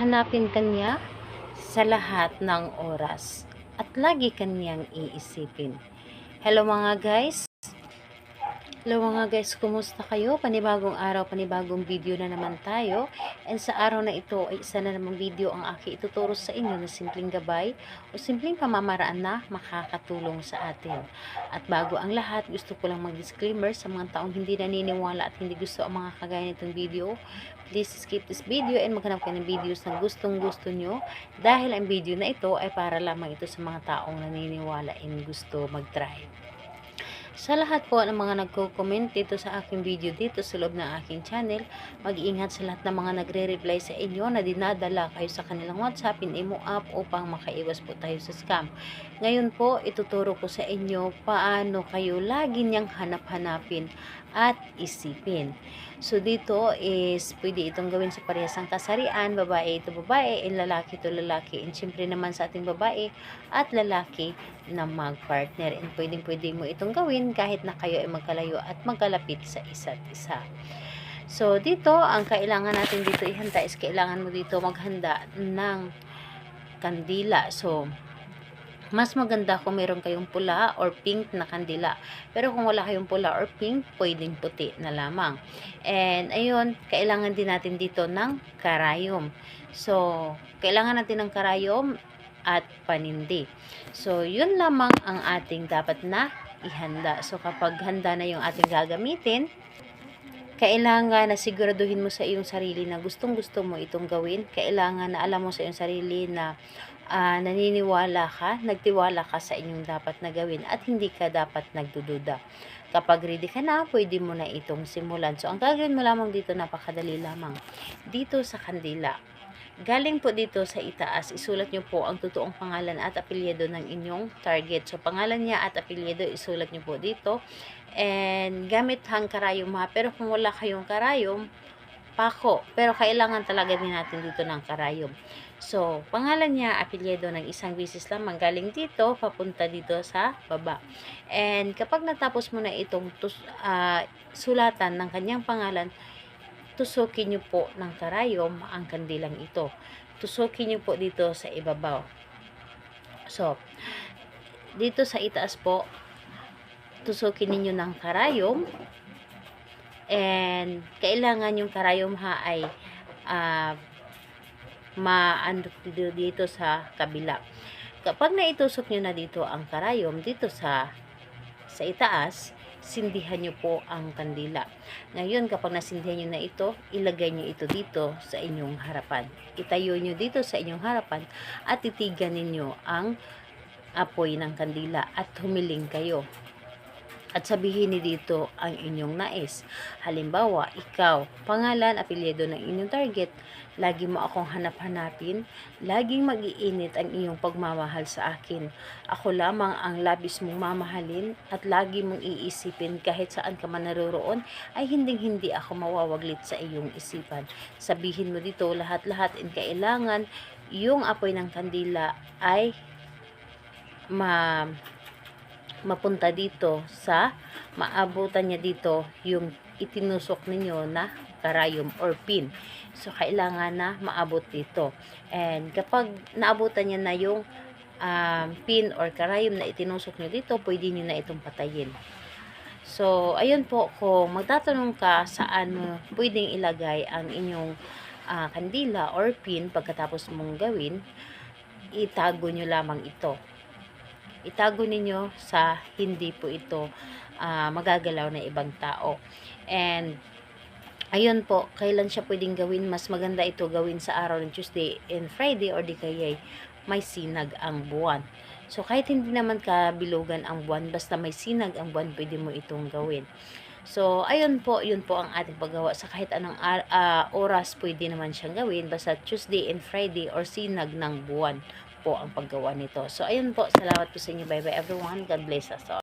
hahanapin kanya sa lahat ng oras at lagi kanyang iisipin. Hello mga guys! Kumusta kayo? Panibagong araw, panibagong video na naman tayo. And sa araw na ito ay isa na namang video ang aking ituturo sa inyo na simpleng gabay o simpleng pamamaraan na makakatulong sa atin. At bago ang lahat, gusto ko lang mag-disclaimer sa mga taong hindi naniniwala at hindi gusto ang mga kagaya nitong video. Please skip this video and maghanap kayo ng videos na gustong-gusto nyo dahil ang video na ito ay para lamang ito sa mga taong naniniwala and gusto mag-try. Sa lahat po ng mga nagko-comment dito sa aking video dito sa loob ng aking channel, mag-iingat sa lahat ng mga nagre-reply sa inyo na dinadala kayo sa kanilang WhatsApp, in-imo app upang makaiwas po tayo sa scam. Ngayon po, ituturo ko sa inyo paano kayo lagi niyang hanap-hanapin at isipin. So dito is pwede itong gawin sa parehasang kasarian, babae ito babae, and lalaki ito lalaki. And syempre naman sa ating babae at lalaki na mag-partner. And pwede mo itong gawin kahit na kayo ay magkalayo at magkalapit sa isa't isa. So dito, ang kailangan natin dito ihanda is kailangan mo dito maghanda ng kandila. So mas maganda kung meron kayong pula or pink na kandila. Pero kung wala kayong pula or pink, pwedeng puti na lamang. And ayun, kailangan din natin dito ng karayom. So, kailangan natin ng karayom at panindi. So, yun lamang ang ating dapat na ihanda. So, kapag handa na yung ating gagamitin, kailangan na siguraduhin mo sa iyong sarili na gustong-gusto mo itong gawin. Kailangan na alam mo sa iyong sarili na naniniwala ka, nagtiwala ka sa inyong dapat na gawin at hindi ka dapat nagdududa. Kapag ready ka na, pwede mo na itong simulan. So, ang gagawin mo lamang dito, napakadali lamang. Dito sa kandila, galing po dito sa itaas, isulat nyo po ang totoong pangalan at apelyido ng inyong target. So, pangalan niya at apelyido, isulat nyo po dito. And gamit hang karayom ha. Pero kung wala kayong karayom, pako. Pero kailangan talaga din natin dito ng karayom. So, pangalan niya, apelyido ng isang bisis lamang galing dito, papunta dito sa baba. And kapag natapos mo na itong sulatan ng kanyang pangalan, tusukin niyo po ng karayom ang kandilang ito. Tusukin niyo po dito sa ibabaw. So, dito sa itaas po, tusukin ninyo ng karayom. And kailangan yung karayom ha ay maandok dito sa kabila. Kapag naitusok nyo na dito ang karayom dito sa itaas, sindihan nyo po ang kandila. Ngayon, kapag nasindihan nyo na ito, ilagay nyo ito dito sa inyong harapan. Itayo nyo dito sa inyong harapan at titigan ninyo ang apoy ng kandila at humiling kayo. At sabihin ni dito ang inyong nais. Halimbawa, ikaw, pangalan, apelyido ng inyong target, lagi mo akong hanap-hanapin, laging mag-iinit ang iyong pagmamahal sa akin. Ako lamang ang labis mong mamahalin at lagi mong iisipin kahit saan ka man naroroon ay hinding-hindi ako mawawaglit sa iyong isipan. Sabihin mo dito lahat-lahat and kailangan yung apoy ng kandila ay mapunta dito sa maabutan niya dito yung itinusok ninyo na karayom or pin. So, kailangan na maabot dito. And kapag naabutan niya na yung pin or karayom na itinusok nyo dito, pwede nyo na itong patayin. So, ayun po, kung magtatanong ka saan mo pwedeng ilagay ang inyong kandila or pin pagkatapos mong gawin, itago nyo lamang ito. Itago ninyo sa hindi po ito magagalaw na ibang tao. And ayun po, kailan siya pwedeng gawin? Mas maganda ito gawin sa araw ng Tuesday and Friday or di kaya may sinag ang buwan. So kahit hindi naman kabilugan ang buwan, basta may sinag ang buwan, pwede mo itong gawin. So ayun po, yun po ang ating paggawa. Sa kahit anong oras pwede naman siyang gawin, basta Tuesday and Friday or sinag ng buwan po ang paggawa nito. So ayun po, salamat po sa inyo. Bye bye everyone. God bless us all.